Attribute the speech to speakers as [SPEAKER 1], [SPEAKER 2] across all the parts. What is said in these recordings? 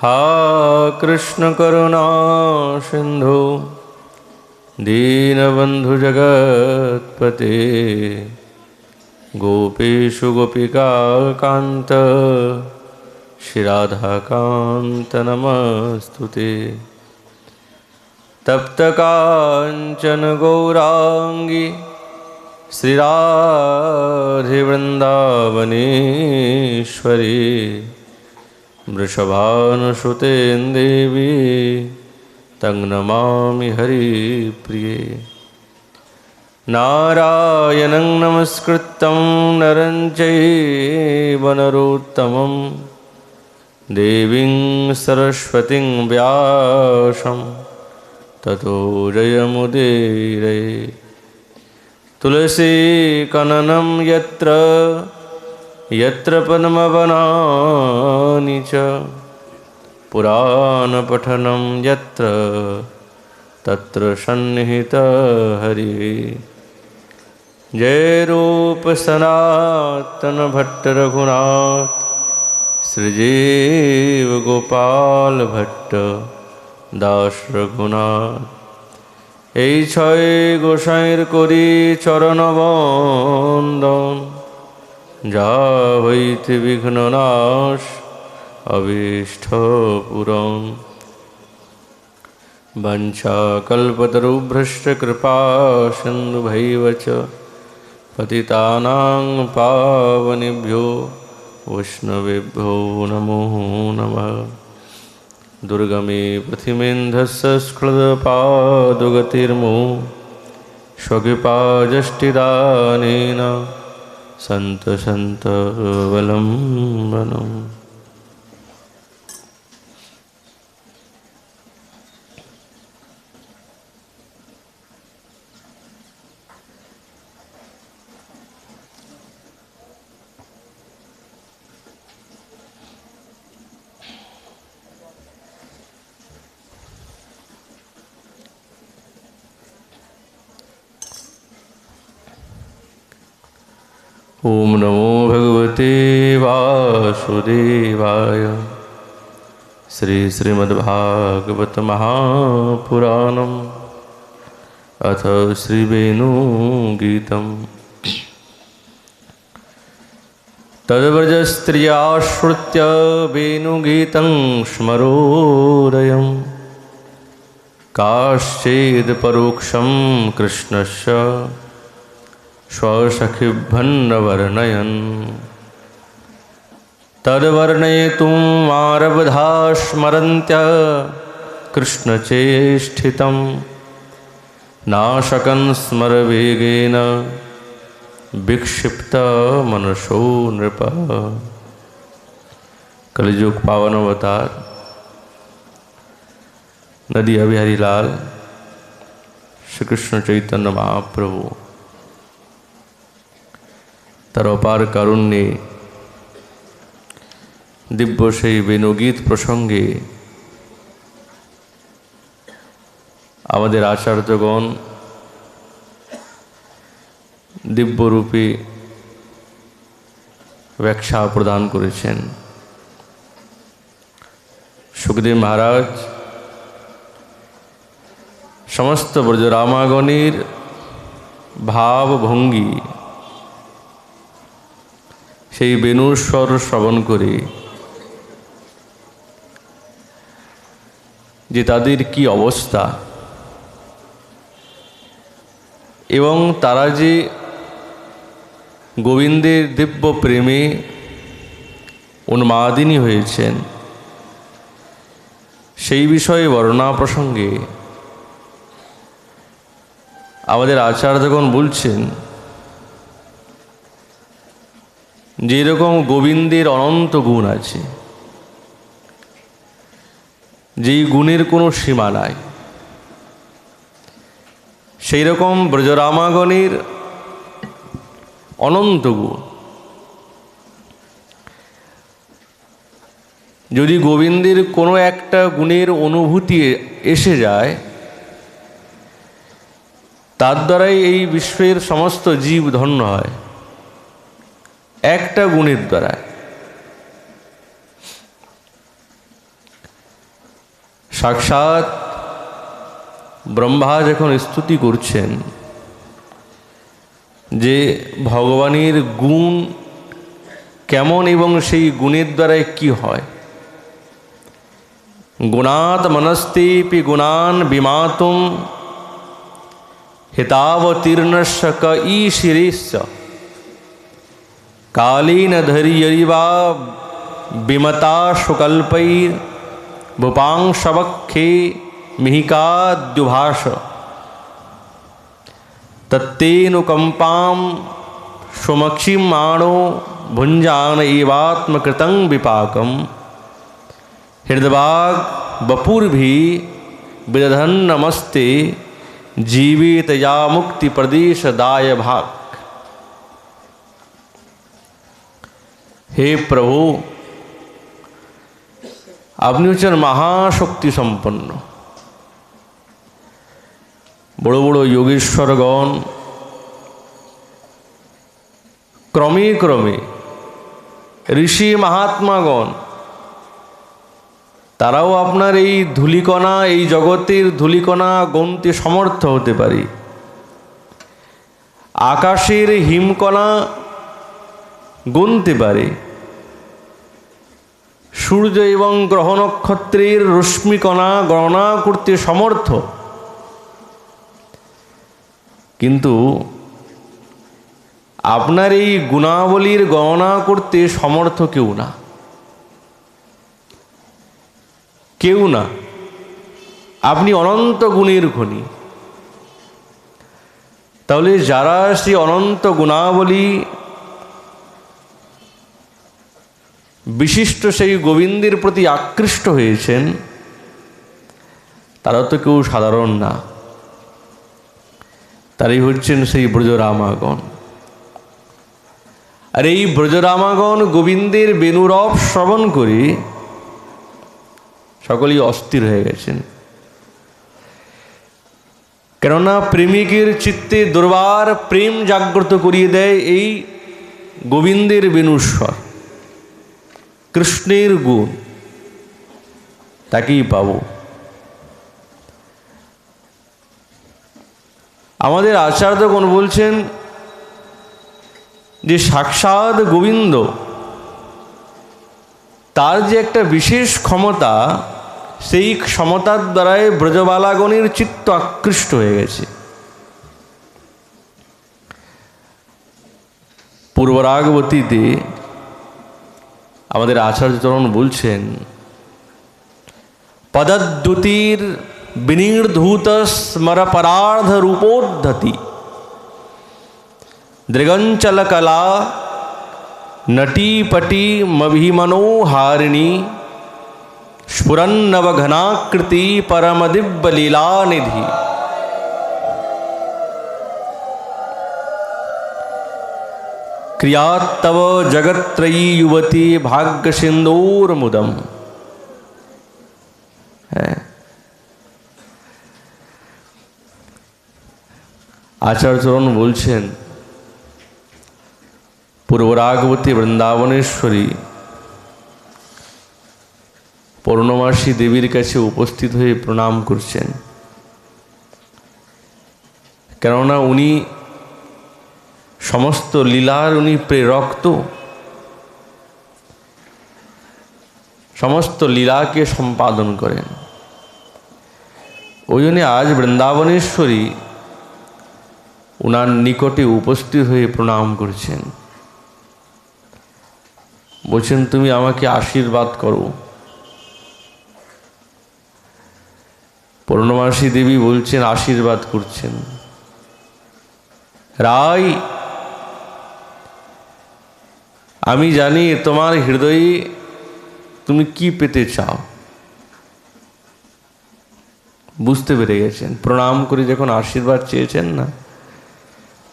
[SPEAKER 1] हा कृष्ण करुणा सिंधु दीनबंधु जगत्पते गोपेशु गोपिका कांत श्री राधा कांत नमस्तुते। तप्त कांचन गौरांगी श्री राधे वृंदावनेश्वरी वृषभानुसुते देवी तं नमामि हरिप्रिये। नारायणं नमस्कृतं नरं चैव नरोत्तमं देवीं सरस्वतीं व्यासं ततो जयमुदीरये। तुलसी कननं यत्र यत्र पद्मवनानि च पुराणपठनं यत्र तत्र सन्निहितः हरिः। जय रूप सनातन भट्ट रघुनाथ श्रीजीव गोपाल भट्ट दास रघुनाथ। এই ছয় গোসাইর করি চরণ বন্দন যা হইতে বিঘ্ন নাশ অভীষ্ট পূরণ। वंशाकल्पतरुभ्यश्च कृपा सिन्धुभैव च पतितानां पावनेभ्यो वैष्णवेभ्यो नमो नमः। दुर्गमे पृथिमेन्धस्य स्खलदपादगतिर्मो स्वकृपाजष्टिदानेन सन्तसन्तवलम्बनम्। ओम नमो भगवते वासुदेवाय। श्री श्रीमद्भागवत महापुराणम् अथ श्रीवेणुगीतम्। तद्व्रजस्त्रिया श्रुत्य वेणुगीतं स्मरोदयं काश्चिद् परोक्षं कृष्णस्य स्वसखिभ्यन्नवर्णयन्। तद्वर्णयितुम् आरब्धा स्मरन्त्य कृष्णचेष्टितं नाशकन् स्मरवेगेन विक्षिप्तमनसो नृपः। कलियुग पावन अवतार नदी बिहारी लाल श्री कृष्ण चैतन्य महाप्रभु তার অপার কারুণ্যে দিব্য সেই বেণুগীত প্রসঙ্গে আমাদের আচার্যগণ দিব্যরূপে ব্যাখ্যা প্রদান করেছেন। সুখদেব মহারাজ সমস্ত ব্রজরামাগণের ভাবভঙ্গি সেই বেণুর স্বর শ্রবণ করে যে তাদের কি অবস্থা এবং তারা যে গোবিন্দের দিব্য প্রেমে উন্মাদিনী হয়েছেন সেই বিষয়ে বর্ণনা প্রসঙ্গে আমাদের আচার্যগণ বলছেন যেরকম গোবিন্দের অনন্ত গুণ আছে, যেই গুণের কোনো সীমা নাই, সেই রকম ব্রজরামাগণের অনন্ত গুণ। যদি গোবিন্দের কোনো একটা গুণের অনুভূতি এসে যায়, তার দ্বারাই এই বিশ্বের সমস্ত জীব ধন্য হয়, একটা গুণের দ্বারা। সাক্ষাৎ ব্রহ্মা যখন স্তুতি করছেন যে ভগবানের গুণ কেমন এবং সেই গুণের দ্বারাই কি হয়, গুণাৎ মনস্তেপি গুণান বিমাতুম হিতাবতীর্ণস্য ক ঈশিরেশ্য কালীন ধৈর্যরিবা বিমতা সুকল্পৈর ভূপাংশবক্ষে মিহিকাদ্युभाष तत्तेनुकंपां स्वमक्षिमाणो भुंजान एवात्मकृतं विपाकं हृदवाग बपुर्भि विदधन नमस्ते जीवित या मुक्ति प्रदेश दाय भाग। हे प्रभु, আপনি হচ্ছেন মহাশক্তি সম্পন্ন। বড় বড় যোগেশ্বরগণ ক্রমে ক্রমে ঋষি মহাত্মাগণ তারাও আপনার এই ধূলিকণা, এই জগতের ধূলিকণা গণতে সমর্থ হতে পারে। আকাশের হিমকণা গুনতে পারে, সূর্য এবং গ্রহ নক্ষত্রের রশ্মিকণা গণনা করতে সমর্থ, কিন্তু আপনার এই গুণাবলীর গণনা করতে সমর্থ কেউ না, কেউ না। আপনি অনন্ত গুণের খনি। তাহলে যারা সেই অনন্ত গুণাবলী বিশিষ্ট সেই গোবিন্দের প্রতি আকৃষ্ট হয়েছেন, তারা তো কেউ সাধারণ না। তারাই হচ্ছেন সেই ব্রজরামাগণ। আর এই ব্রজরামাগণ গোবিন্দের বেণুরব শ্রবণ করে সকলেই অস্থির হয়ে গেছেন। কেননা প্রেমিকের চিত্তে দুর্বার প্রেম জাগ্রত করিয়ে দেয় এই গোবিন্দের বেণুস্বর, কৃষ্ণের গুণ, তাকেই পাব। আমাদের আচার্যগণ বলছেন যে সাক্ষাৎ গোবিন্দ, তার যে একটা বিশেষ ক্ষমতা, সেই ক্ষমতার দ্বারাই ব্রজবালাগণের চিত্ত আকৃষ্ট হয়ে গেছে। পূর্বরাগবতীতে আমাদের আচার্যচরণ বলছেন, পদদ্যুতির বিনির্ধূত স্মরপরার্ধ রূপোদ্ধতি দৃগঞ্চল কলা নटीपटी मभिमनोहारिणी स्फुरन्नवघनाकृति परमदिव्यलीलानिधि। क्रियात्तव जगत्त्रयी युवती भाग्यसिंदूरमुदम है। आचार्यचरण बोलছেন, পূর্বরাগবতী বৃন্দাবনেশ্বরী পূর্ণমাসী দেবীর কাছে উপস্থিত হয়ে প্রণাম করছেন। কেননা উনি সমস্ত লীলার উনি প্রেরক, তো সমস্ত লীলাকে সম্পাদন করেন। ওই জন্য আজ বৃন্দাবনেশ্বরী উনার নিকটে উপস্থিত হয়ে প্রণাম করছেন। বলছেন, তুমি আমাকে আশীর্বাদ করো। পূর্ণমাসী দেবী বলছেন, আশীর্বাদ করছেন, রাই আমি জানি তোমার হৃদয়ে তুমি কি পেতে চাও। বুঝতে পেরে গেছেন, প্রণাম করে যখন আশীর্বাদ চেয়েছেন না,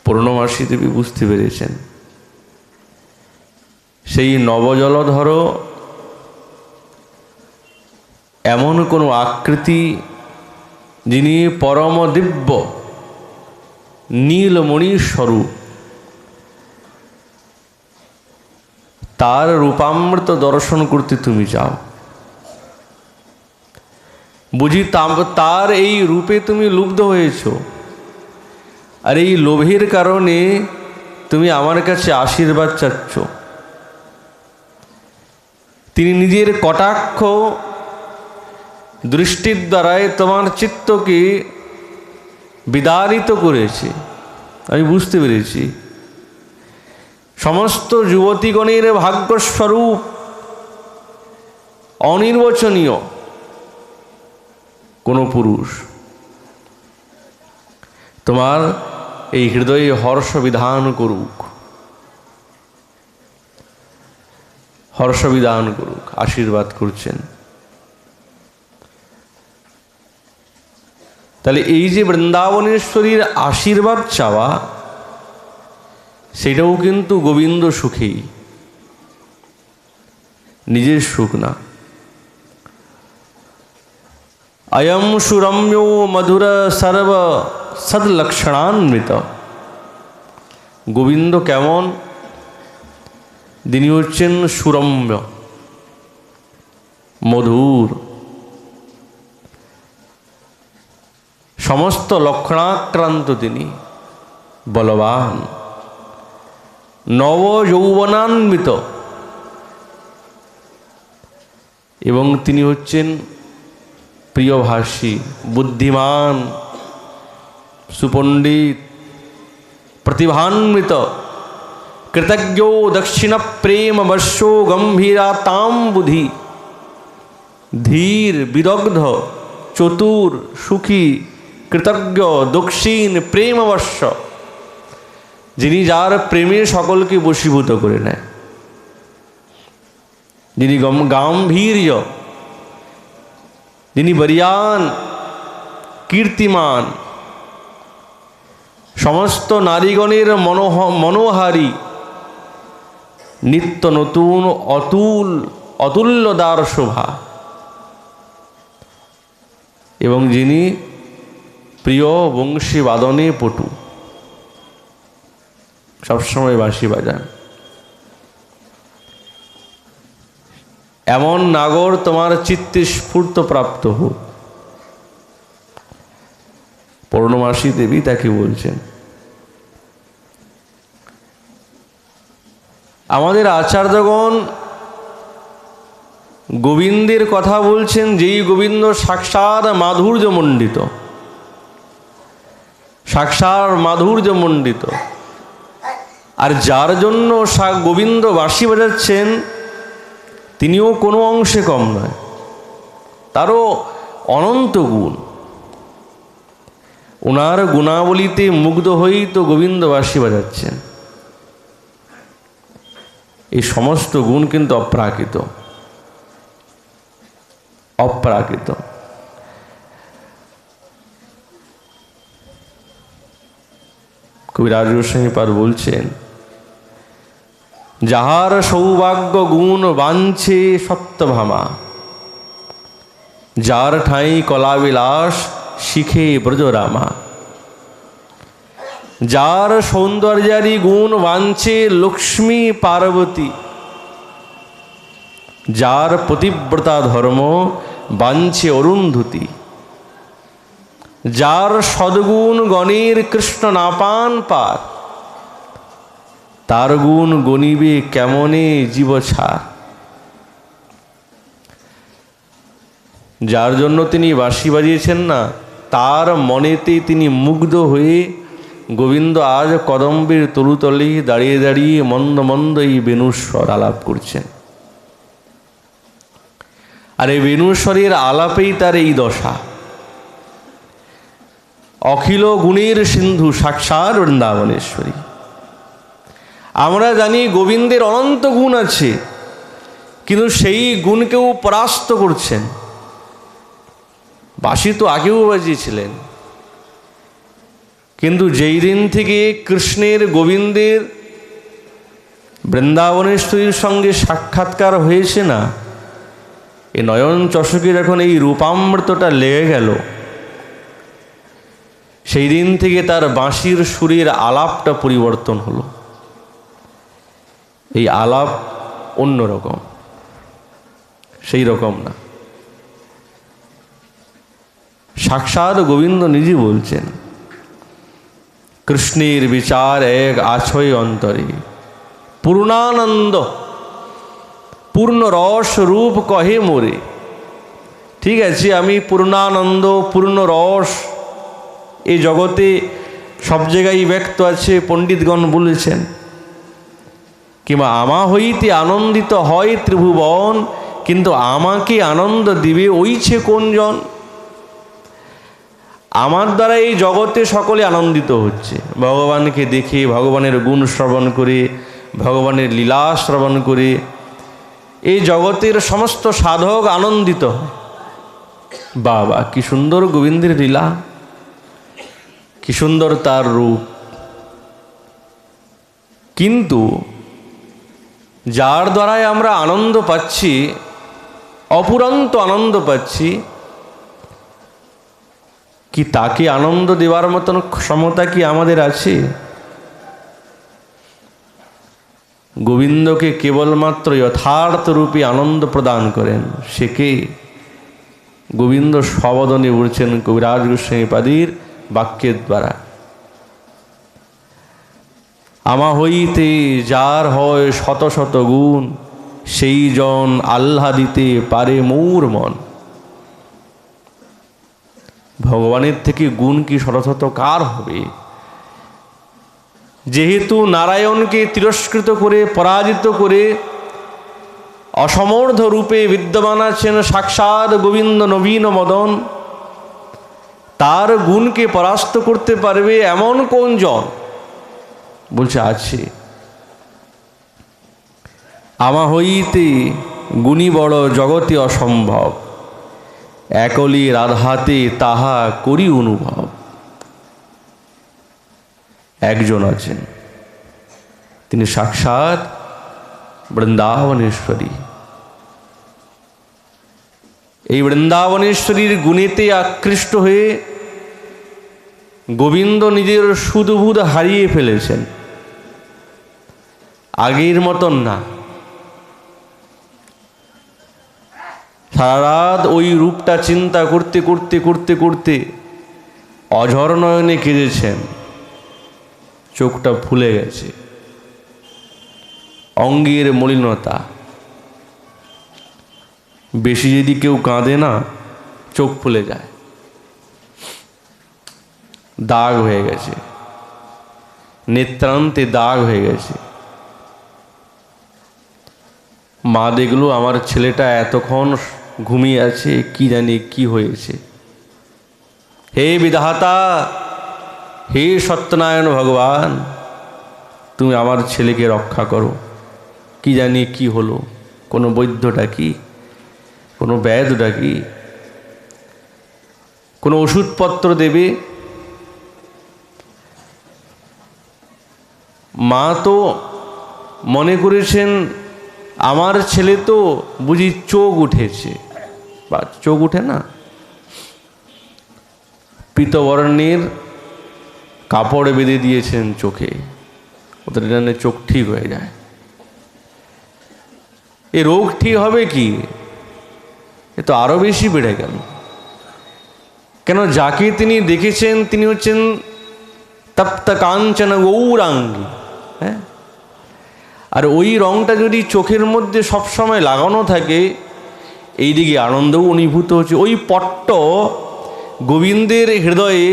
[SPEAKER 1] পূর্ণমাসী দেবী বুঝতে পেরেছেন সেই নবজলধর এমন কোনো আকৃতি, যিনি পরম দিব্য নীলমণি স্বরূপ, তার রূপামৃত দর্শন করতে তুমি চাও। বুঝি তার এই রূপে তুমি লুব্ধ হয়েছ, আর এই লোভের কারণে তুমি আমার কাছে আশীর্বাদ চাচ্ছ। তিনি নিজের কটাক্ষ দৃষ্টির দ্বারাই তোমার চিত্তকে বিদারিত করেছে, আমি বুঝতে পেরেছি। সমস্ত যুবতীগণের ভাগ্যস্বরূপ অনির্বচনীয় কোনো পুরুষ তোমার এই হৃদয়ে হর্ষ বিধান করুক, হর্ষ বিধান করুক, আশীর্বাদ করছেন। তাহলে এই যে বৃন্দাবনেশ্বরীর আশীর্বাদ চাওয়া, সেটাও কিন্তু গোবিন্দ সুখেই, নিজের সুখ না। অয়ম সুরম্যো মধুর সর্ব সদলক্ষণান্বিত। গোবিন্দ কেমন? তিনি হচ্ছেন সুরম্য, মধুর, সমস্ত লক্ষণাক্রান্ত তিনি, বলবান, নব যৌবনান্বিত, এবং তিনি হচ্ছেন প্রিয়ভাষী, বুদ্ধিমান, সুপণ্ডিত, প্রতিভান্বিত, কৃতজ্ঞ দক্ষিণ প্রেম বর্ষো গম্ভীরাতাম বুধি, ধীর বিদগ্ধ চতুর সুখী কৃতজ্ঞ দক্ষিণ প্রেমবর্ষ, যিনি যার প্রেমে সকলকে বশীভূত করে নেয়, যিনি গাম্ভীর্য, যিনি বরিয়ান কীর্তিমান, সমস্ত নারীগণের মনোহারী, নিত্য নতুন অতুল্যদার শোভা, এবং যিনি প্রিয় বংশী বাদনে পটু, সবসময় বাঁশি বাজান। এমন নাগর তোমার চিত্তে স্ফূর্ত প্রাপ্ত হোক। পূর্ণমাসী দেবী তাকে বলছেন। আমাদের আচার্যগণ গোবিন্দের কথা বলছেন, যেই গোবিন্দ সাক্ষাৎ মাধুর্যমণ্ডিত, সাক্ষাৎ মাধুর্যমণ্ডিত, আর যার জন্য গোবিন্দ বাঁশি বাজাচ্ছেন তিনিও কোনো অংশে কম নয়, তারও অনন্ত গুণ। ওনার গুণাবলিতে মুগ্ধ হয়েই তো গোবিন্দ বাঁশি বাজাচ্ছেন। এই সমস্ত গুণ কিন্তু অপ্রাকৃত, অপ্রাকৃত। কবিরাজ গোস্বামী পাদ বলছেন, যাহার সৌভাগ্য গুণ বাঞ্ছে সত্যভামা, যার ঠাঁই কলাবিলাস শিখে ব্রজরামা, যার সৌন্দর্যারি গুণ বাঞ্ছে লক্ষ্মী পার্বতী, যার পতিব্রতা ধর্ম বাঞ্ছে অরুন্ধতী, যার সদ্গুণ গণের কৃষ্ণ নাপান পার, তার গুণ গণিবে কেমনে জীব ছাড়। যার জন্য তিনি বাঁশি বাজিয়েছেন না, তার মনেতে তিনি মুগ্ধ হয়ে গোবিন্দ আজ কদম্বের তরুতলে দাঁড়িয়ে দাঁড়িয়ে মন্দ মন্দ এই বেণুস্বর আলাপ করছেন। আর এই বেণুস্বরের আলাপেই তার এই দশা। অখিল গুণের সিন্ধু সাক্ষাৎ বৃন্দাবনেশ্বরী। আমরা জানি গোবিন্দের অনন্ত গুণ আছে, কিন্তু সেই গুণকেও পরাস্ত করছেন। বাঁশি তো আগেও বাজিয়েছিলেন, কিন্তু যেই দিন থেকে কৃষ্ণের গোবিন্দের বৃন্দাবনেশ্বরীর সঙ্গে সাক্ষাৎকার হয়েছে না, এই নয়ন চষকের এখন এই রূপামৃতটা লেগে গেল, সেই দিন থেকে তার বাঁশির সুরের আলাপটা পরিবর্তন হলো। এই আলাপ অন্যরকম, সেই রকম না। সাক্ষাৎ গোবিন্দ নিজে বলছেন, কৃষ্ণের বিচার এক আছয় অন্তরে, পূর্ণানন্দ পূর্ণ রস রূপ কহে মোরে। ঠিক আছে, আমি পূর্ণানন্দ পূর্ণ রস এই জগতে সব জায়গায় ব্যক্ত আছে, পণ্ডিতগণ বলেছেন। কিংবা আমা হইতে আনন্দিত হয় ত্রিভুবন, কিন্তু আমাকে আনন্দ দিবে ওইছে কোনজন? আমার দ্বারা এই জগতে সকলে আনন্দিত হচ্ছে, ভগবানকে দেখে, ভগবানের গুণ শ্রবণ করে, ভগবানের লীলা শ্রবণ করে এই জগতের সমস্ত সাধক আনন্দিত হয়। বাবা, কি সুন্দর গোবিন্দের লীলা, কি সুন্দর তার রূপ। কিন্তু যার দ্বারাই আমরা আনন্দ পাচ্ছি, অপুরন্ত আনন্দ পাচ্ছি, কি তাকে আনন্দ দেওয়ার মতন ক্ষমতা কি আমাদের আছে? গোবিন্দকে কেবলমাত্র যথার্থ রূপে আনন্দ প্রদান করেন, সে কে? গোবিন্দ সবদনে বলছেন কবিরাজ গোস্বামীপাদির বাক্যের দ্বারা, আমা হইতে যার হয় শত শত গুণ, সেই জন আহ্লাদিতে পারে মোর মন। ভগবানের থেকে গুণ কি শত শত কার হবে? যেহেতু নারায়ণকে তিরস্কৃত করে, পরাজিত করে অসমর্থ রূপে বিদ্যমান আছেন সাক্ষাৎ গোবিন্দ নবীন মদন, তার গুণকে পরাস্ত করতে পারবে এমন কোন জন? বলছে আছে। আমা হইতে গুণী বড় জগতে অসম্ভব, একলি রাধাতে তাহা করি অনুভব। একজন আছেন, তিনি সাক্ষাৎ বৃন্দাবনেশ্বরী। এই বৃন্দাবনেশ্বরীর গুণেতে আকৃষ্ট হয়ে গোবিন্দ নিজের সুদবুদ হারিয়ে ফেলেছেন, আগের মতন না। সারা রাত ওই রূপটা চিন্তা করতে করতে করতে করতে অঝর নয়নে কেঁদেছেন, চোখটা ফুলে গেছে, অঙ্গের মলিনতা। বেশি যদি কেউ কাঁদে না, চোখ ফুলে যায়, দাগ হয়ে গেছে, নেত্রান্তে দাগ হয়ে গেছে। মা দেখলো আমার ছেলেটা এতক্ষণ ঘুমিয়ে আছে, কি জানি কি হয়েছে। হে বিধাতা, হে সত্যনারায়ণ ভগবান, তুমি আমার ছেলেকে রক্ষা করো, কি জানি কি হলো, কোনো বৈদ্যটা কি, কোনো ব্যাধটা কি, কোনো ওষুধপত্র দেবে। মা তো মনে করেছেন আমার ছেলে তো বুঝি চোখ উঠেছে, বা চোখ উঠে না, পীতবর্ণের কাপড় বেঁধে দিয়েছেন চোখে, ওদের জন্য চোখ ঠিক হয়ে যায়। এ রোগ ঠিক হবে কি? এ তো আরো বেশি বেড়ে গেল। কেন? যাকে তিনি দেখেছেন তিনি হচ্ছেন তপ্ত কাঞ্চন গৌরাঙ্গী। হ্যাঁ, আর ওই রংটা যদি চোখের মধ্যে সবসময় লাগানো থাকে, এইদিকে আনন্দও অনুভূত হচ্ছে। ওই পট্ট গোবিন্দের হৃদয়ে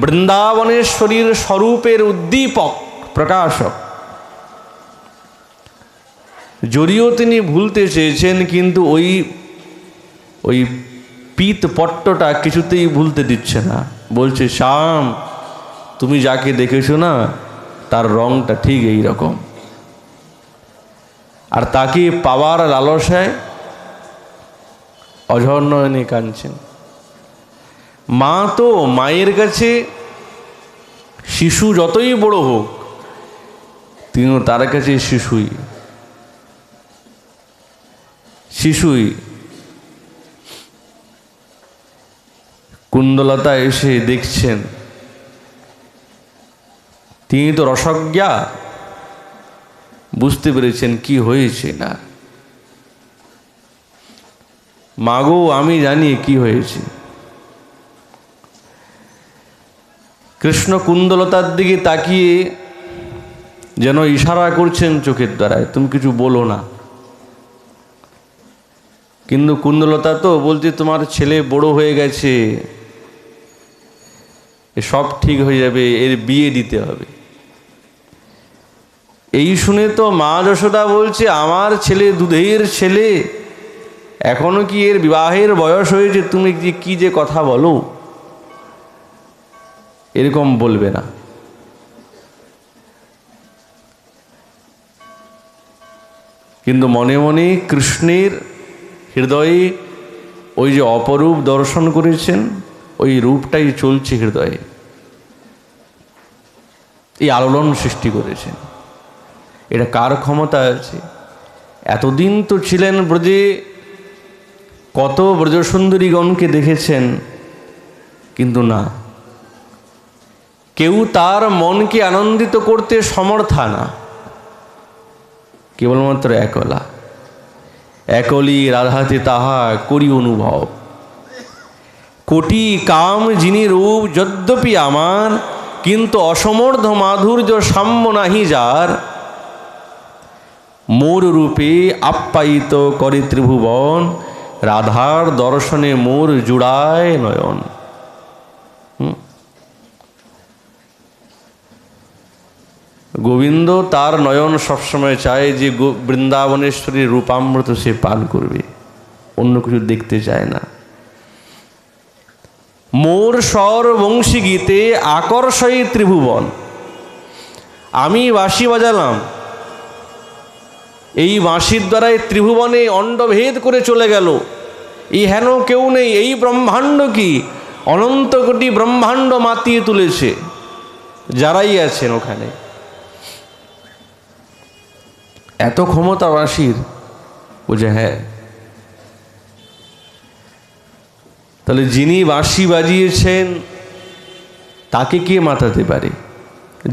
[SPEAKER 1] বৃন্দাবনেশ্বরীর স্বরূপের উদ্দীপক, প্রকাশক। যদিও তিনি ভুলতে চেয়েছেন, কিন্তু ওই পিত পট্টটা কিছুতেই ভুলতে দিচ্ছে না। বলছে, শ্যাম, তুমি যাকে দেখেছো না, তার রংটা ঠিক এই রকম। আর তাকে পাওয়ার লালসায় অঝর নয়নে কাঁদছেন। মা তো, মায়ের কাছে শিশু যতই বড় হোক, তিনিও তার কাছে শিশুই। কুণ্ডলতা এসে দেখছেন, তিনি তো রসজ্ঞা, বুঝতে পেরেছেন কি হয়েছে না। মাগো, আমি জানি কি হয়েছে। কৃষ্ণ কুন্দলতার দিকে তাকিয়ে যেন ইশারা করছেন চোখের দ্বারায়, তুমি কিছু বলো না। কিন্তু কুন্দলতা তো বলছে তোমার ছেলে বড় হয়ে গেছে, সব ঠিক হয়ে যাবে, এর বিয়ে দিতে হবে। এই শুনে তো মা যশোদা বলছে আমার ছেলে দুধের ছেলে, এখনো কি এর বিবাহের বয়স হয়েছে, তুমি কি যে কথা বলো, এরকম বলবে না। কিন্তু মনে মনে কৃষ্ণের হৃদয়ে ওই যে অপরূপ দর্শন করেছেন, ওই রূপটাই চলছে হৃদয়ে, এই আলোড়ন সৃষ্টি করেছেন। এটা কার ক্ষমতা আছে? এতদিন তো ছিলেন ব্রজে, কত ব্রজসুন্দরীগণকে দেখেছেন, কিন্তু না, কেউ তার মনকে আনন্দিত করতে সমর্থা না, কেবলমাত্র একলা, একলি রাধাতে তাহা করি অনুভব। কোটি কাম যিনি রূপ যদ্যপি আমার, কিন্তু অসমর্থ মাধুর্য সাম্য নাহি যার। মোর রূপে আপ্যায়িত করে ত্রিভুবন, রাধার দর্শনে মোর জুড়ায় নয়ন। গোবিন্দ তার নয়ন সবসময় চায় যে বৃন্দাবনেশ্বরীর রূপামৃত সে পান করবে, অন্য কিছু দেখতে চায় না। মোর স্বর বংশী গীতে আকর্ষই ত্রিভুবন। আমি বাঁশি বাজালাম, এই বাঁশির দ্বারাই ত্রিভুবনে অণ্ডভেদ করে চলে গেল। এই হেন কেউ নেই, এই ব্রহ্মাণ্ড কি অনন্ত কোটি ব্রহ্মাণ্ড মাতিয়ে তুলেছে যারাই আছেন ওখানে। এত ক্ষমতা বাঁশির, বুঝে? হ্যাঁ, তাহলে যিনি বাঁশি বাজিয়েছেন তাকে কে মাতাতে পারে?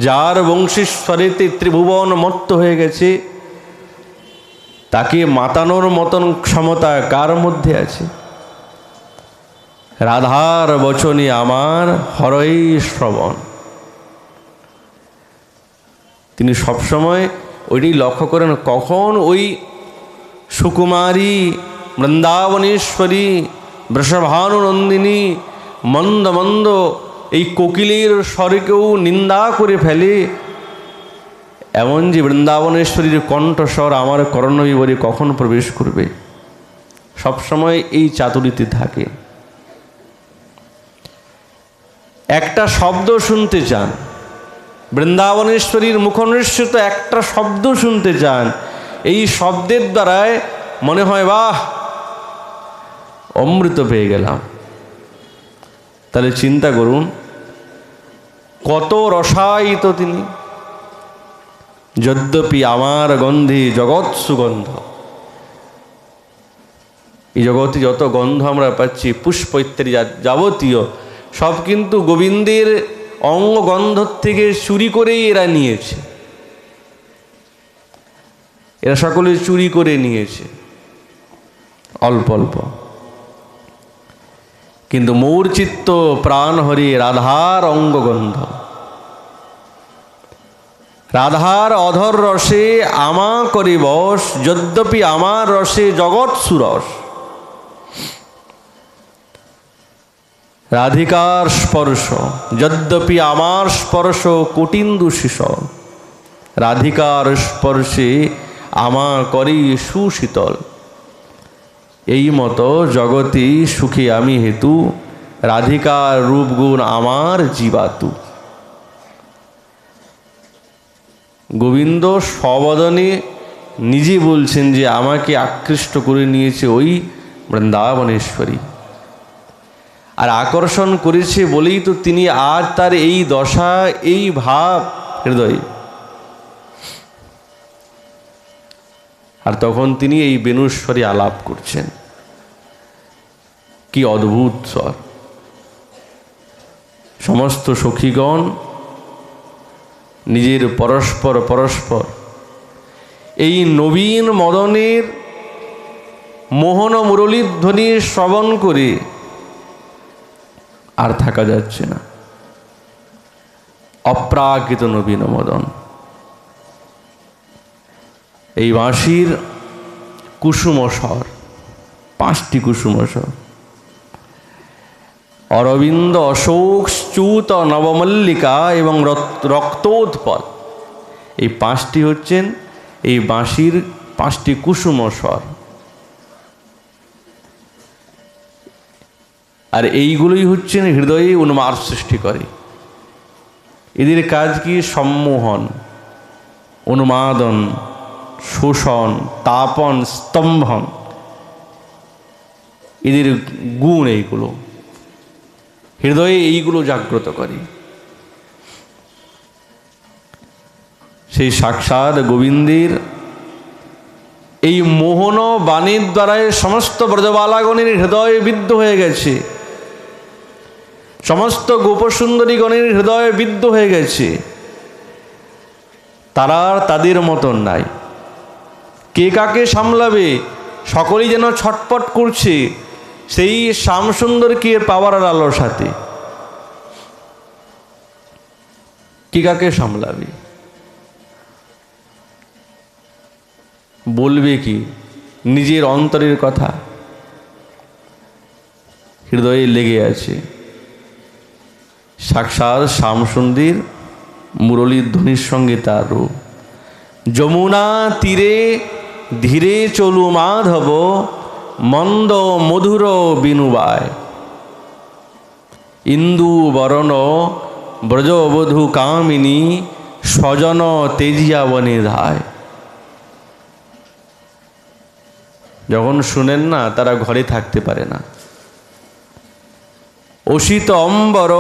[SPEAKER 1] যার বংশীস্বরেতে ত্রিভুবন মত্ত হয়ে গেছে, তাকে মাতানোর মতন ক্ষমতা কার মধ্যে আছে? রাধার বচনে আমার হরই শ্রবণ। তিনি সবসময় ওইটাই লক্ষ্য করেন, কখন ওই সুকুমারী বৃন্দাবনেশ্বরী বৃষভানুনন্দিনী মন্দ মন্দ এই কোকিলের স্বরকেও নিন্দা করে ফেলে, এমন যে বৃন্দাবনেশ্বরীর কণ্ঠস্বর আমার কর্ণবিবরে কখন প্রবেশ করবে। সবসময় এই চাতুরিতে থাকে। একটা শব্দ শুনতে চান, বৃন্দাবনেশ্বরীর মুখনিঃসৃত একটা শব্দ শুনতে চান, এই শব্দের দ্বারায় মনে হয় বাহ, অমৃত পেয়ে গেলাম। তাহলে চিন্তা করুন কত রসায়িত তিনি। যদ্যপি আমার গন্ধে জগৎ সুগন্ধ। এই জগতে যত গন্ধ আমরা পাচ্ছি, পুষ্প ইত্যাদি যাবতীয় সব কিন্তু গোবিন্দের অঙ্গ গন্ধ থেকে চুরি করেই এরা নিয়েছে। এরা সকলে চুরি করে নিয়েছে অল্প অল্প। কিন্তু মোর চিত্ত প্রাণ হরি রাধার অঙ্গগন্ধ। রাধার অধর রসে আমা করি বশ, যদ্যপি আমার রসে জগৎ সুরস। রাধিকার স্পর্শ, যদ্যপি আমার স্পর্শ কোটিন্দু শিশ। রাধিকার স্পর্শে আমা করি সুশীতল। এই মতো জগতে সুখে আমি হেতু, রাধিকার রূপগুণ আমার জীবাতু। গোবিন্দ স্ববদনে নিজে বলছেন যে আমাকে আকৃষ্ট করে নিয়েছে ওই বৃন্দাবনেশ্বরী, আর আকর্ষণ করেছে বলেই তো তিনি আজ তার এই দশা, এই ভাব হৃদয়ে। আর তখন তিনি এই বেণুস্বরে আলাপ করছেন। কি অদ্ভুত স্বর! সমস্ত সখীগণ নিজের পরস্পর পরস্পর এই নবীন মদনের মোহন মুরলীর ধ্বনি শ্রবণ করে আর থাকা যাচ্ছে না। অপ্রাকৃত নবীন মদন। এই বাঁশির কুসুম স্বর, 5টি কুসুম স্বর, অরবিন্দ, অশোক, চ্যুত, নবমল্লিকা এবং রক্তোৎপল, এই 5টি হচ্ছেন এই বাঁশির 5টি কুসুম স্বর। আর এইগুলোই হচ্ছেন হৃদয়ে উন্মাদ সৃষ্টি করে। এদের কাজ কি? সম্মোহন, উন্মাদন, শোষণ, তাপন, স্তম্ভন, এদের গুণ এইগুলো, হৃদয়ে এইগুলো জাগ্রত করে। সেই সাক্ষাৎ গোবিন্দের এই মোহন বাণীর দ্বারায় সমস্ত ব্রজবালাগণের হৃদয়ে বিদ্ধ হয়ে গেছে, সমস্ত গোপসুন্দরীগণের হৃদয়ে বিদ্ধ হয়ে গেছে। তারা তাদের মতন নাই। কে কাকে সামলাবে? সকলেই যেন ছটপট করছে সেই শ্যামসুন্দরকে পাওয়ার আলোর সাথে। কে কাকে সামলাবে? বলবে কি? নিজের অন্তরের কথা হৃদয়ে লেগে আছে। সাক্ষাৎ শ্যামসুন্দর মুরলীর ধ্বনির সঙ্গে তার রূপ। যমুনা তীরে ধীরে চলু মাধব, মন্দ মধুর বিনুবায়। ইন্দু বরণ ব্রজবধূ কামিনী, স্বজন তেজিয়া বনে ধায়। যখন শুনেন না, তারা ঘরে থাকতে পারে না। অসিত অম্বর,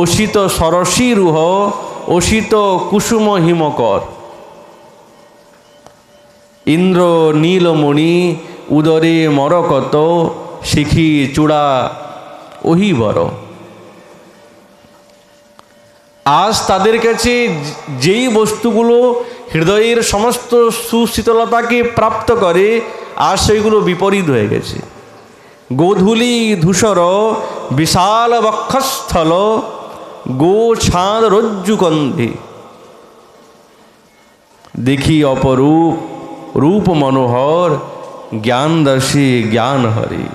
[SPEAKER 1] অসিত সরসী রুহ, অসিত কুসুম হিমকর। ইন্দ্র নীলমণি উদরে মরকত, শিখি চূড়া ওহিবর। আজ তাদের কাছে যেই বস্তুগুলো হৃদয়ের সমস্ত সুশীতলতাকে প্রাপ্ত করে, আর সেইগুলো বিপরীত হয়ে গেছে। গোধূলি ধূসর বিশাল বক্ষস্থল, গো ছাঁদ রজ্জুকন্ধে। দেখি অপরূপ রূপ মনোহর, জ্ঞান দর্শী জ্ঞান হরে।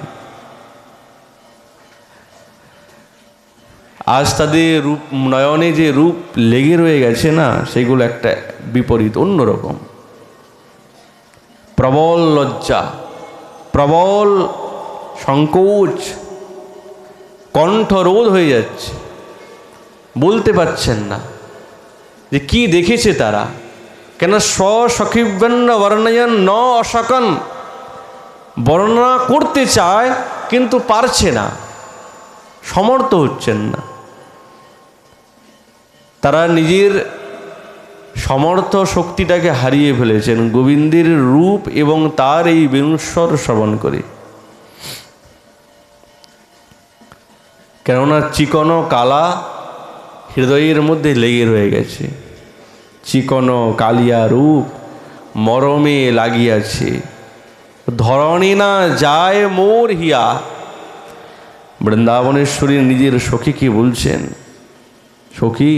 [SPEAKER 1] আজ তাদের রূপ নয়নে যে রূপ লেগে রয়ে গেছে না, সেগুলো একটা বিপরীত, অন্যরকম। প্রবল লজ্জা, প্রবল সংকোচ, কণ্ঠরোধ হয়ে যাচ্ছে, বলতে পারছেন না যে কি দেখেছে তারা। কেন? স্বসখিবন্য বর্ণয়ন ন অসকন, বর্ণনা করতে চায় কিন্তু পারছে না, সমর্থ হচ্ছেন না। তারা নিজের সমর্থ শক্তিটাকে হারিয়ে ফেলেছেন গোবিন্দের রূপ এবং তার এই বেণুস্বর শ্রবণ করে। কেননা চিকন কালা হৃদয়ের মধ্যে লেগে রয়ে গেছে। চিকন কালিয়া রূপ মরমে লাগিয়াছে, ধরণী না যায় মোর হিয়া। বৃন্দাবনেশ্বরী নিজের সখীকে বলছেন, সখী,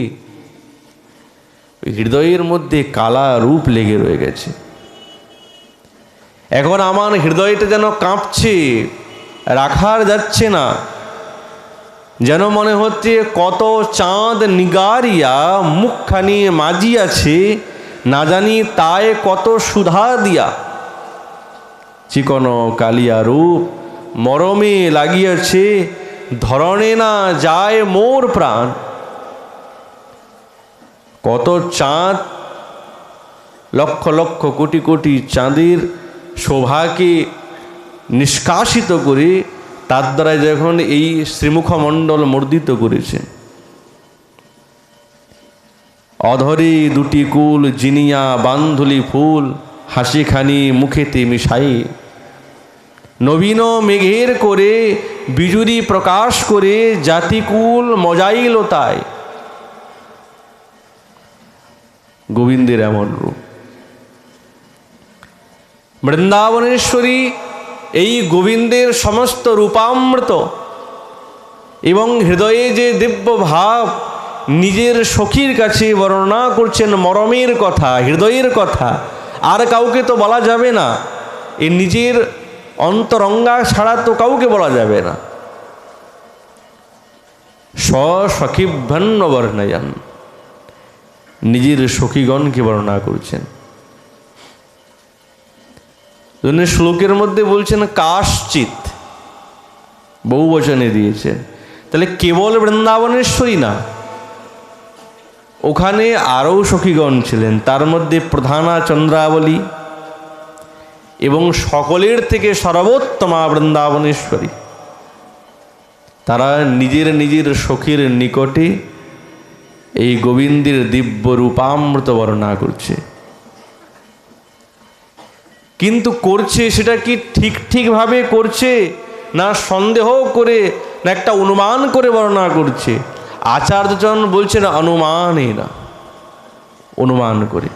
[SPEAKER 1] হৃদয়ের মধ্যে কালা রূপ লেগে রয়ে গেছে। এখন আমার হৃদয়টা যেন কাঁপছে, রাখার যাচ্ছে না। যেন মনে হচ্ছে কত চাঁদ নিগারিয়া মুখখানি মাজিয়াছে, না জানি তাই কত সুধা দিয়া। চিকন কালিয়া রূপ মরমে লাগিয়াছে, ধরণে না যায় মোর প্রাণ। কত চাঁদ, লক্ষ লক্ষ কোটি কোটি চাঁদের শোভাকে নিষ্কাশিত করে তার দ্বারা যখন এই শ্রীমুখমণ্ডল মর্দিত করেছেন। অধরে দুটি কুল জিনিয়া বান্ধুলি ফুল, হাসিখানি মুখেতে মিশাই। নবীন মেঘের করে বিজুরি প্রকাশ করে, জাতিকুল মজাইল তাই। গোবিন্দের এমন রূপ। বৃন্দাবনেশ্বরী এই গোবিন্দের সমস্ত রূপামৃত এবং হৃদয়ে যে দিব্য ভাব, নিজের সখীর কাছে বর্ণনা করছেন মরমের কথা, হৃদয়ের কথা। আর কাউকে তো বলা যাবে না, এ নিজের অন্তরঙ্গা ছাড়া তো কাউকে বলা যাবে না। স্বসখীভ্যন্ন বর্ণয়ান, নিজের সখীগণকে বর্ণনা করছেন। শ্লোকের মধ্যে বলছেন কাশ্চিৎ, বহু বচনে দিয়েছেন। তাহলে কেবল বৃন্দাবনেশ্বরী না, ওখানে আরও সখীগণ ছিলেন, তার মধ্যে প্রধানা চন্দ্রাবলী এবং সকলের থেকে সর্বোত্তমা বৃন্দাবনেশ্বরী। তারা নিজের নিজের সখীর নিকটে এই গোবিন্দের দিব্য রূপামৃত বর্ণনা করছে। কিন্তু করছে সেটা কি ঠিকভাবে করছে, না সন্দেহ করে, না একটা অনুমান করে বর্ণনা করছে? আচার্যজন বলছেন অনুমানে না, অনুমান করে,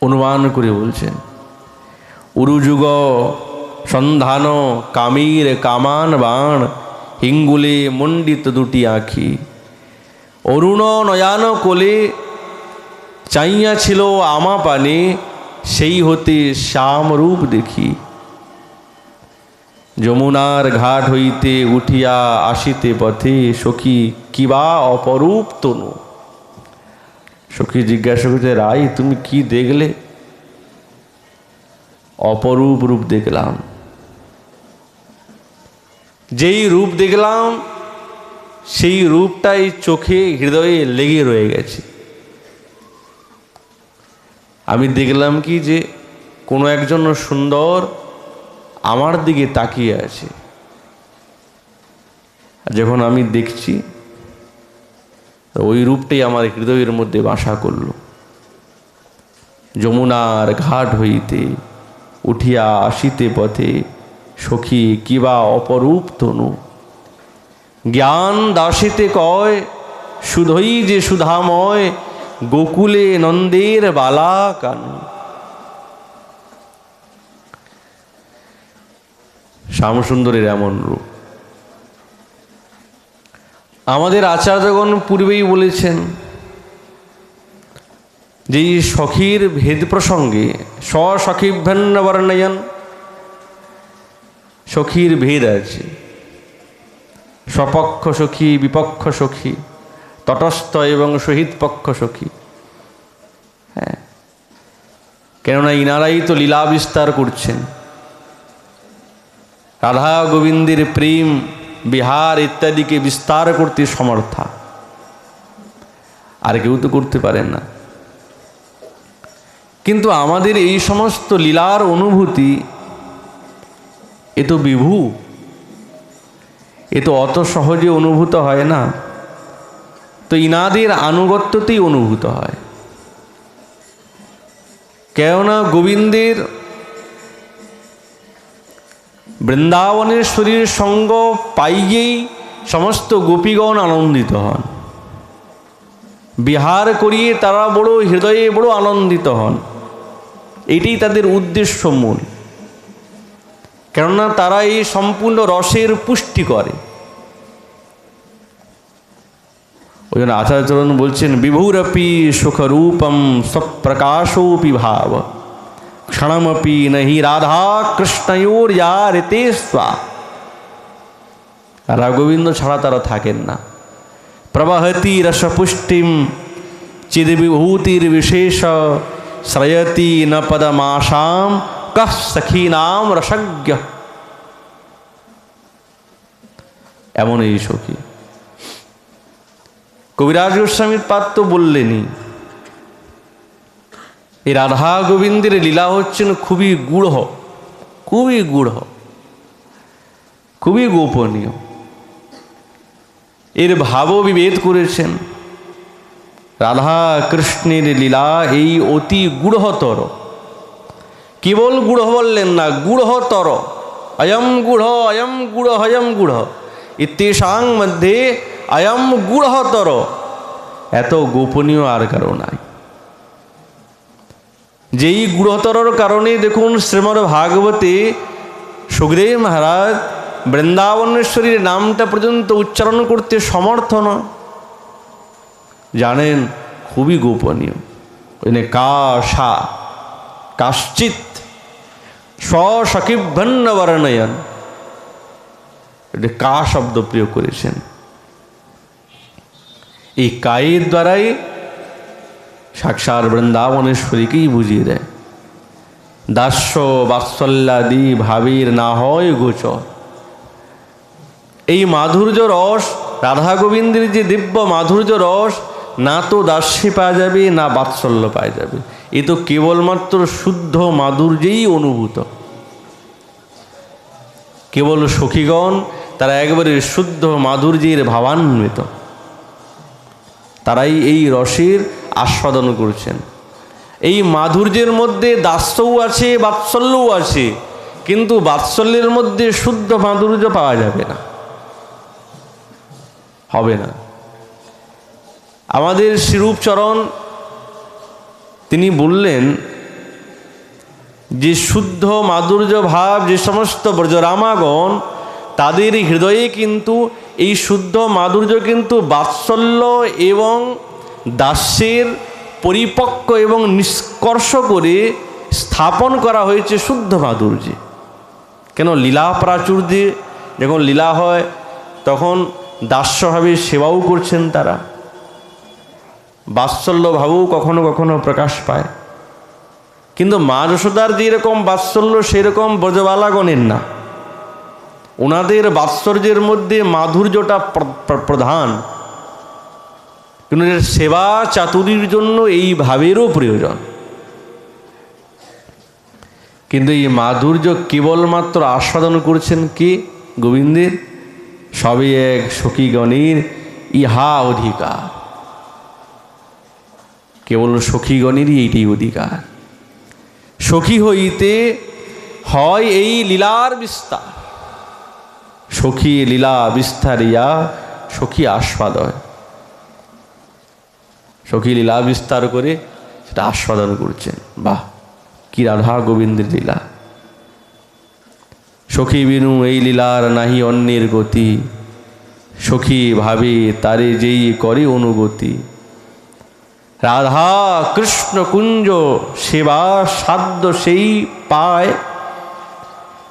[SPEAKER 1] অনুমান করে বলছেন। উরুযুগ সন্ধান কামীর কামান বাণ, হিঙ্গুলে মণ্ডিত দুটি আঁখি, অরুণ নয়ান কোলে চাইয়া ছিল আমা পানে, সেই হতে শ্যাম রূপ দেখি, যমুনার ঘাট হইতে উঠিয়া আসিতে পথে, সখী কিবা অপরূপ তনু। সখী জিজ্ঞাসা করতে, রাই তুমি কি দেখলে? অপরূপ রূপ দেখলাম। যেই রূপ দেখলাম সেই রূপটাই চোখে হৃদয়ে লেগে রয়ে গেছে। আমি দেখলাম কি যে কোনো একজন সুন্দর আমার দিকে তাকিয়ে আছে, যখন আমি দেখছি ওই রূপটাই আমার হৃদয়ের মধ্যে বাসা করল। যমুনার ঘাট হইতে উঠিয়া আসিতে পথে, সখী কিবা অপরূপ তনু, জ্ঞান দাসিতে কয় শুধই যে সুধাময়, গোকুলে নন্দের বালা কানু। শ্যামসুন্দরের এমন রূপ। আমাদের আচার্যগণ পূর্বেই বলেছেন যে সখীর ভেদ প্রসঙ্গে স্বসখীভ্যন্ন বর্ণয়ন, সখীর ভেদ আছে। স্বপক্ষ সখী, বিপক্ষ সখী, তটস্থ এবং সহিত পক্ষ সখী। হ্যাঁ, কেননা ইনারাই তো লীলা বিস্তার করছেন, রাধা গোবিন্দের প্রেম বিহার ইত্যাদিকে বিস্তার করতে সমর্থা, আর কেউ তো করতে পারেন না। কিন্তু আমাদের এই সমস্ত লীলার অনুভূতি এ তো বিভু, এ তো অত সহজে অনুভূত হয় না, তো ইনাদের আনুগত্যতেই অনুভূত হয়। কেননা গোবিন্দের বৃন্দাবনেশ্বরীর সঙ্গ পাইয়েই সমস্ত গোপীগণ আনন্দিত হন, বিহার করিয়ে তারা বড় হৃদয়ে বড় আনন্দিত হন। এটাই তাদের উদ্দেশ্য মূল, কেননা তারা এই সম্পূর্ণ রসের পুষ্টি করে। ওই জন্য আচার্যচরণ বলছেন, বিভুরপি সুখরূপম স্বপ্রকাশোপি ভাব, ক্ষণমপি নহি রাধা কৃষ্ণয়োর রিতে স্বা। রাধা গোবিন্দ ছাড়া তারা থাকেন না। প্রবহতি রসপুষ্টিম চিদ্বিভূতির বিশেষ, শ্রয়তি ন পদমাশাম কঃ সখীনাম রসজ্ঞ। এমন এই সখী। কবিরাজ গোস্বামীর পাদ তো বললেনই, এই রাধা গোবিন্দের লীলা হচ্ছেন খুবই গূঢ়, খুবই গূঢ়, খুবই গোপনীয়। এর ভাবও বিভেদ করেছেন। রাধা কৃষ্ণের লীলা এই অতি গূঢ়তর, কেবল গূঢ় বললেন না, গূঢ়তর। অয়ম গূঢ়, অয়ম গূঢ়, অয়ম গূঢ় ইত্যেষাং মধ্যে অয়ম গূঢ়তর। এত গোপনীয় আর কারো নাই। যেই গূঢ়তরর কারণে দেখুন শ্রীমদ্ ভাগবতে সুখদেব মহারাজ বৃন্দাবনেশ্বরীর নামটা পর্যন্ত উচ্চারণ করতে সমর্থ নয়। জানেন খুবই গোপনীয়। এনে কাশা কাশ্চিত স্বসখিভ্যন্ন বর্ণয়ন, এটা কা শব্দ প্রয়োগ করেছেন। এই কায়ের দ্বারাই সাক্ষাৎ বৃন্দাবনেশ্বরীকেই বুঝিয়ে দেয়। দাস্য বাৎসল্যাদি ভাবের না হয় গোচর। এই মাধুর্য রস, রাধা গোবিন্দের যে দিব্য মাধুর্য রস, না তো দাস্যে পাওয়া যাবে না বাৎসল্য পাওয়া যাবে। এ তো কেবলমাত্র শুদ্ধ মাধুর্যেই অনুভূত। কেবল সখীগণ তারা একবারে শুদ্ধ মাধুর্যের ভাবান্বিত, তারাই এই রসের আস্বাদন করছেন। এই মাধুর্যের মধ্যে দাস্যও আছে, বাৎসল্যও আছে, কিন্তু বাৎসল্যের মধ্যে শুদ্ধ মাধুর্য পাওয়া যাবে না, হবে না। আমাদের শ্রীরূপচরণ তিনি বললেন যে শুদ্ধ মাধুর্য ভাব যে সমস্ত ব্রজরামাগণ, তাদের হৃদয়ে কিন্তু এই শুদ্ধ মাধুর্য কিন্তু বাৎসল্য এবং দাস্যের পরিপক্ক এবং নিষ্কর্ষ করে স্থাপন করা হয়েছে শুদ্ধ মাধুর্যে। কেন লীলা প্রাচুর্যে যখন লীলা হয় তখন দাস্যভাবে সেবাও করছেন তারা, বাৎসল্য ভাবও কখনো কখনো প্রকাশ পায়। কিন্তু মা যশোদার যেরকম বাৎসল্য সেরকম ব্রজবালাগণের না। ওনাদের বাৎসর্যের মধ্যে মাধুর্যটা প্রধান, কিন্তু সেবা চাতুরীর জন্য এই ভাবেরও প্রয়োজন। কিন্তু এই মাধুর্য কেবলমাত্র আস্বাদন করছেন কি? গোবিন্দের সবে এক সখীগণের ইহা অধিকার, কেবল সখীগণেরই এইটি অধিকার। সখী হইতে হয় এই লীলার বিস্তার, সখী লীলা বিস্তারিয়া সখী আস্বাদয়। সখী লীলা বিস্তার করে সেটা আস্বাদন করছেন। বাহ, কি রাধা গোবিন্দের লীলা! সখী বিনু এই লীলার নাহি অন্যের গতি, সখী ভাবে তারে যেই করে অনুগতি। রাধা কৃষ্ণ কুঞ্জ সেবা সাধ্য সেই পায়,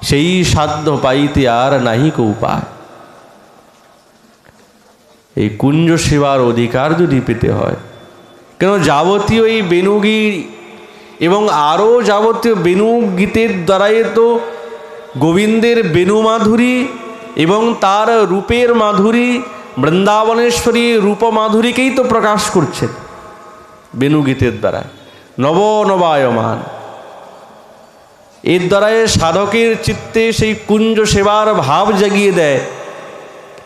[SPEAKER 1] সেই সাধ্য পাইতে আর নাহি কেউ পায়। এই কুঞ্জ সেবার অধিকার যদি পেতে হয়, কেন যাবতীয় এই বেণুগীত এবং আরও যাবতীয় বেণু গীতের দ্বারাই তো গোবিন্দের বেণু মাধুরী এবং তার রূপের মাধুরী, বৃন্দাবনেশ্বরী রূপ মাধুরীকেই তো প্রকাশ করছেন বেণুগীতের দ্বারা। নব নবায়মান, এর দ্বারাই সাধকের চিত্তে সেই কুঞ্জ সেবার ভাব জাগিয়ে দেয়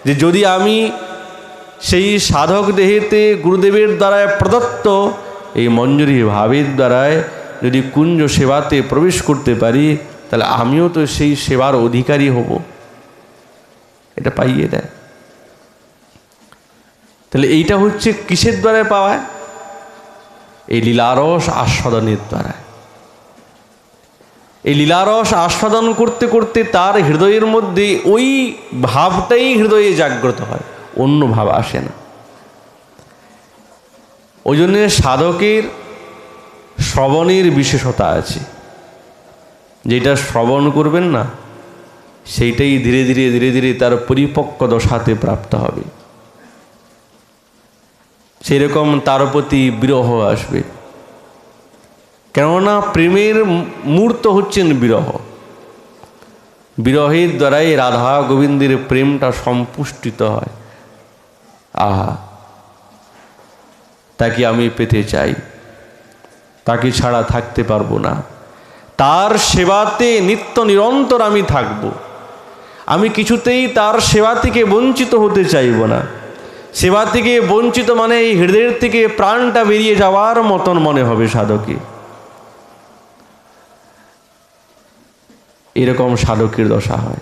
[SPEAKER 1] যে যদি আমি সেই সাধক দেহেতে গুরুদেবের দ্বারায় প্রদত্ত এই মঞ্জুরি ভাবের দ্বারায় যদি কুঞ্জ সেবাতে প্রবেশ করতে পারি, তাহলে আমিও তো সেই সেবার অধিকারী হব, এটা পাইয়ে দেয়। তাহলে এইটা হচ্ছে কিসের দ্বারায় পাওয়ায়? এই লীলারস আস্বাদনের দ্বারা। এই লীলারস আস্বাদন করতে করতে তার হৃদয়ের মধ্যে ওই ভাবটাই হৃদয়ে জাগ্রত হয়, অন্য ভাব আসে না। ওই জন্য সাধকের শ্রবণের বিশেষতা আছে। যেটা শ্রবণ করবেন না, সেইটাই ধীরে ধীরে ধীরে ধীরে তার পরিপক্ক দশাতে প্রাপ্ত হবে। সেরকম তার প্রতি বিরহ আসবে। কেননা প্রেমের মূর্ত হচ্ছেন বিরহ। বিরহের দ্বারাই রাধা গোবিন্দের প্রেমটা সম্পুষ্টিত হয়। আহা, তাকে আমি পেতে চাই, তাকে ছাড়া থাকতে পারবো না, তার সেবাতে নিত্য নিরন্তর আমি থাকব, আমি কিছুতেই তার সেবা থেকে বঞ্চিত হতে চাইব না। সেবা থেকে বঞ্চিত মানে এই হৃদয়ের থেকে প্রাণটা বেরিয়ে যাওয়ার মতন মনে হবে সাধকে। এরকম সাধকের দশা হয়।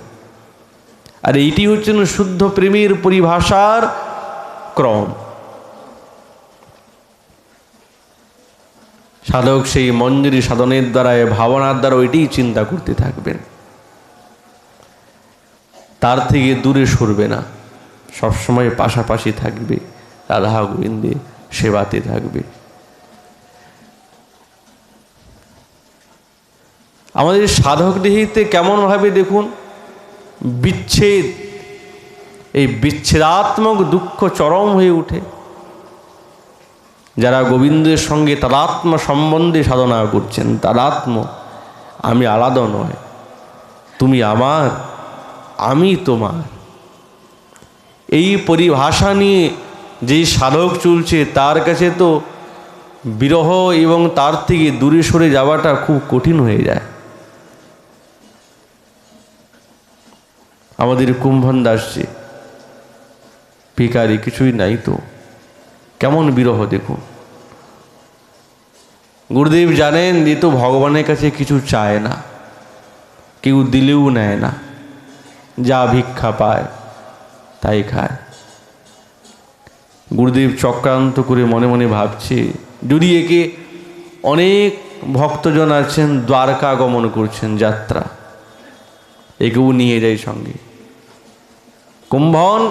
[SPEAKER 1] আর এইটি হচ্ছে শুদ্ধ প্রেমের পরিভাষার ক্রম। সাধক সেই মঞ্জুরি সাধনের দ্বারা, ভাবনার দ্বারা ওইটি চিন্তা করতে থাকবেন। তার থেকে দূরে সরবে না, সবসময় পাশাপাশি থাকবে, রাধা গোবিন্দে সেবাতে থাকবে। আমাদের সাধক দেহিতে কেমনভাবে দেখুন বিচ্ছেদ, এই বিচ্ছেদাত্মক দুঃখ চরম হয়ে ওঠে। যারা গোবিন্দের সঙ্গে তাদাত্ম সম্বন্ধে সাধনা করছেন, তাদাত্ম, আমি আলাদা নয়, তুমি আমার, আমি তোমার, এই পরিভাষা নিয়ে যেই সাধক চলছে তার কাছে তো বিরহ এবং তার থেকে দূরে সরে যাওয়াটা খুব কঠিন হয়ে যায়। আমাদের কুম্ভন দাসজি ভিখারি, কিছুই নাই তো, কেমন বিরহ দেখুন। গুরুদেব জানেন যে তো ভগবানের কাছে কিছু চায় না, কেউ দিলেও নেয় না, যা ভিক্ষা পায় তাই খায়। গুরুদেব চক্রান্ত করে মনে মনে ভাবছে, যদি একে, অনেক ভক্তজন আছেন দ্বারকা গমন করছেন যাত্রা, একেও নিয়ে যায় সঙ্গে। কুম্ভন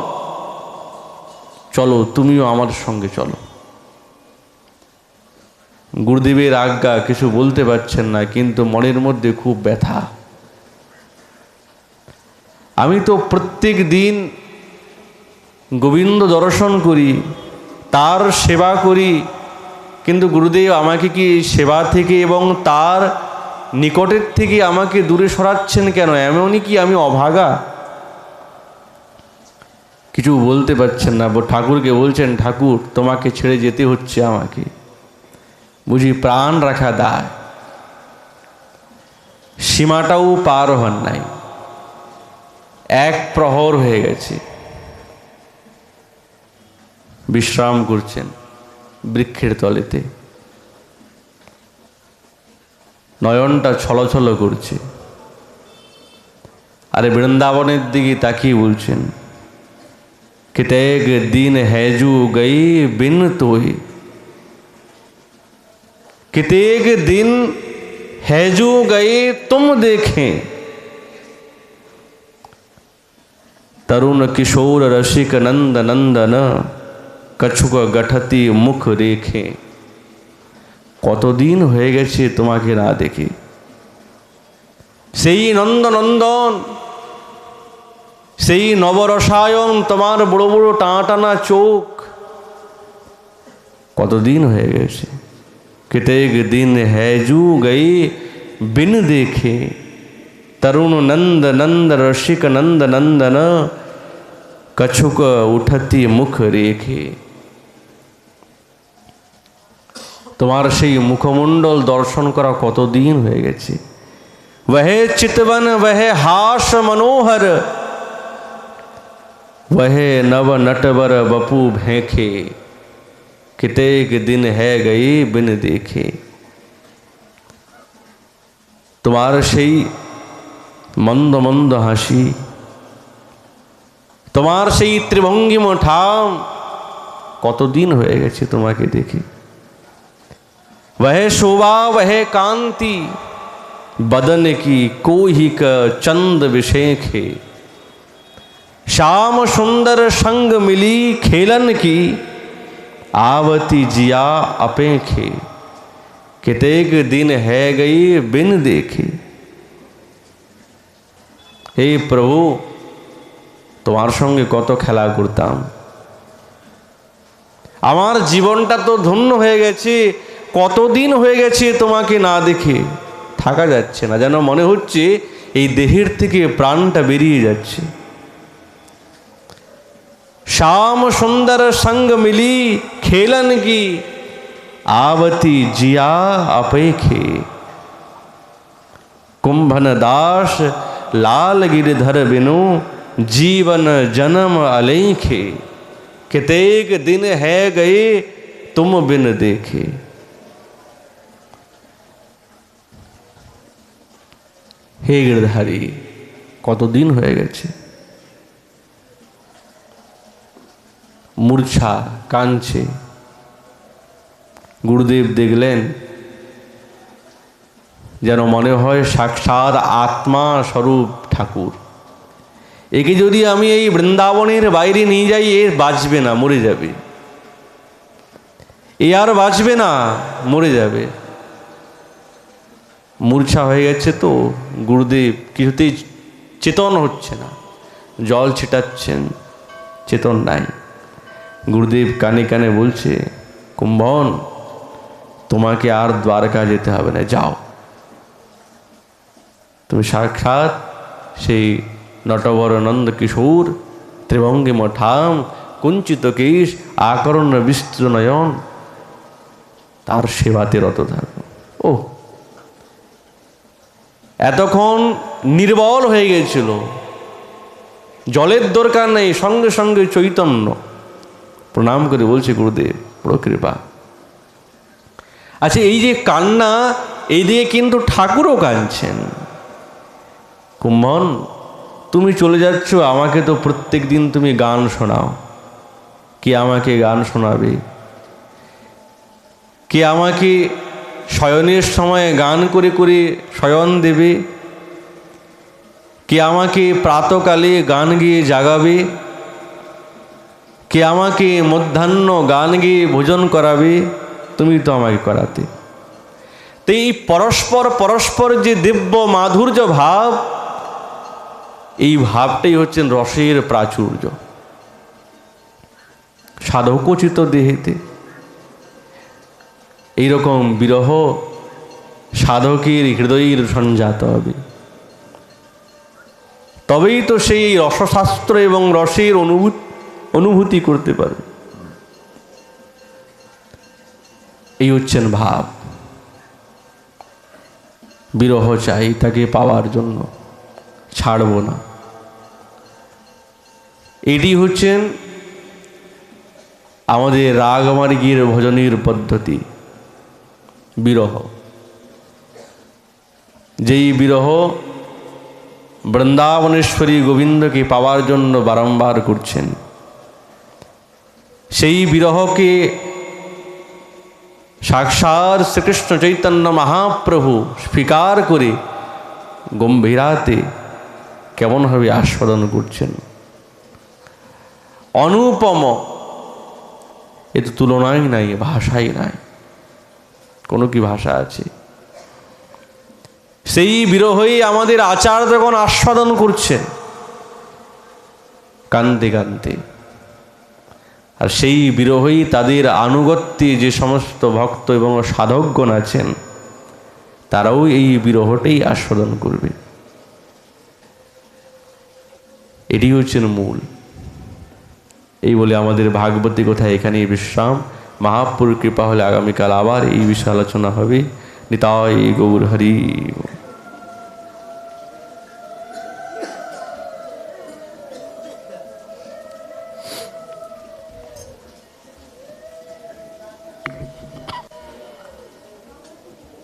[SPEAKER 1] চলো, তুমিও আমার সঙ্গে চলো। গুরুদেবের আজ্ঞা, কিছু বলতে পারছেন না, কিন্তু মনের মধ্যে খুব ব্যথা। আমি তো প্রত্যেক দিন গোবিন্দ দর্শন করি, তার সেবা করি, কিন্তু গুরুদেব আমাকে কি সেবা থেকে এবং তার নিকটের থেকে আমাকে দূরে সরাচ্ছেন কেন? এমনই কি আমি অভাগা? কিছু বলতে পারছেন না। ঠাকুরকে বলছেন, ঠাকুর তোমাকে ছেড়ে যেতে হচ্ছে আমাকে, বুঝি প্রাণ রাখা দায়। সীমাটাও পার হন নাই, এক প্রহর হয়ে গেছে। বিশ্রাম করছেন বৃক্ষের তলেতে, নয়নটা ছলছল করছে, আরে বৃন্দাবনের দিকে তাকিয়ে বলছেন, कितेक दिन हैजू गई बिन तोई, कितेक दिन हैजू गए तुम देखें, तरुण किशोर रसिक नंद नंदन, कछुक गठती मुख रेखे। কতদিন হয়ে গেছে তোমাকে না দেখে, সেই নন্দনন্দন, সেই নবরসায়ন, তোমার বড় বড় টানা চোখ, কতদিন হয়ে গেছে। कितेक दिन हैजू गई बिन देखे, तरुण नंद नंद रसिक नंद नंदन, कछुक उठती मुख रेखे। তোমার সেই মুখমণ্ডল দর্শন করা কতদিন হয়ে গেছে। वह चितवन वह हास मनोहर, वह नव नटवर बपू भेखे, कितेक दिन है गई बिन देखे। তোমার সেই মন্দ মন্দ হাসি, তোমার সেই ত্রিভঙ্গিম ঠাম, কতদিন হয়ে গেছে তোমাকে দেখে। वह शोभा वह कांति, बदन की कोहिक चंद विशेखे, श्याम सुंदर संग मिली खेलन की, आवती जिया अपेखे, कितेक दिन है गई बिन देखे। हे प्रभु, তোমার সঙ্গে কত খেলা করতাম, আমার জীবনটা তো ধন্য হয়ে গেছে, কতদিন হয়ে গেছে তোমাকে না দেখে, থাকা যাচ্ছে না, যেন মনে হচ্ছে এই দেহের থেকে প্রাণটা বেরিয়ে যাচ্ছে। श्याम सुंदर संग मिली खेलन की, आवती जिया अपेखे, कुंभन दास लाल गिरधर बिनु, जीवन जन्म अलेखे, कितेक दिन है गए तुम बिन देखे। हे गिरधारी, কতদিন হয়ে গেছে। মূর্ছা কাঁদছে। গুরুদেব দেখলেন, যেন মনে হয় সাক্ষাৎ আত্মা স্বরূপ ঠাকুর একে যদি আমি এই বৃন্দাবনের বাইরে নিয়ে যাই, এ বাঁচবে না, মরে যাবে। এ আর বাঁচবে না, মরে যাবে। মূর্ছা হয়ে গেছে তো গুরুদেব, কিছুতেই চেতন হচ্ছে না, জল ছিটাচ্ছেন, চেতন নাই। গুরুদেব কানে কানে বলছে, কুম্ভন তোমাকে আর দ্বারকা যেতে হবে না, যাও। তুমি সাক্ষাৎ সেই নটবর নন্দ কিশোর ত্রিভঙ্গি মঠাম কুঞ্চিত কেশ আকরণ্য বিস্তৃত নয়ন, তার সেবাতে রত থাকো। ও এতক্ষণ নির্বল হয়ে গিয়েছিল, জলের দরকার নেই, সঙ্গে সঙ্গে চৈতন্য। প্রণাম করে বলছে, গুরুদেব বড় কৃপা। আচ্ছা, এই যে কান্না, এই দিকে কিন্তু ঠাকুরও কাঁদছেন। কুম্ভন তুমি চলে যাচ্ছ, আমাকে তো প্রত্যেক দিন তুমি গান শোনাও, কে আমাকে গান শোনাবে? কে আমাকে শয়নের সময় গান করে করে শয়ন দেবে? কে আমাকে প্রাতকালে গান গেয়ে জাগাবে? কে আমাকে মধ্যাহ্ন গান গেয়ে ভোজন করাবে? তুমি তো আমাকে করাতে। তো এই পরস্পর পরস্পর যে দিব্য মাধুর্য ভাব, এই ভাবটাই হচ্ছেন রসের প্রাচুর্য। সাধকোচিত দেহেতে এইরকম বিরহ সাধকের হৃদয়ের সঞ্জাত হবে, তবেই তো সেই রসশাস্ত্র এবং রসের অনুভূতি করতে পারবে। এই হচ্ছেন ভাব। বিরহ চাই, তাকে পাওয়ার জন্য ছাড়ব না। এটি হচ্ছেন আমাদের রাগমার্গীর ভজনের পদ্ধতি, বিরহ। যেই বিরহ বৃন্দাবনেশ্বরী গোবিন্দকে পাওয়ার জন্য বারংবার করছেন, সেই বিরহকে সাক্ষাৎ শ্রীকৃষ্ণ চৈতন্য মহাপ্রভু স্বীকার করে গম্ভীরাতে কেমনভাবে আস্বাদন করছেন। অনুপম, এ তো তুলনাই নাই, ভাষাই নাই। কোনো কি ভাষা আছে? সেই বিরহই আমাদের আচার্যগণ আস্বাদন করছেন কান্তে কান্তে। আর সেই বিরহই তাদের আনুগত্যে যে সমস্ত ভক্ত এবং সাধকগণ আছেন, তারাও এই বিরহটাই আস্বাদন করবে। এটি হচ্ছেন মূল। এই বলে আমাদের ভাগবতী কথা এখানেই বিশ্রাম। মহাপ্রভুর কৃপা হলে আগামীকাল আবার এই বিষয়ে আলোচনা হবে। নিতাই গৌর হরি।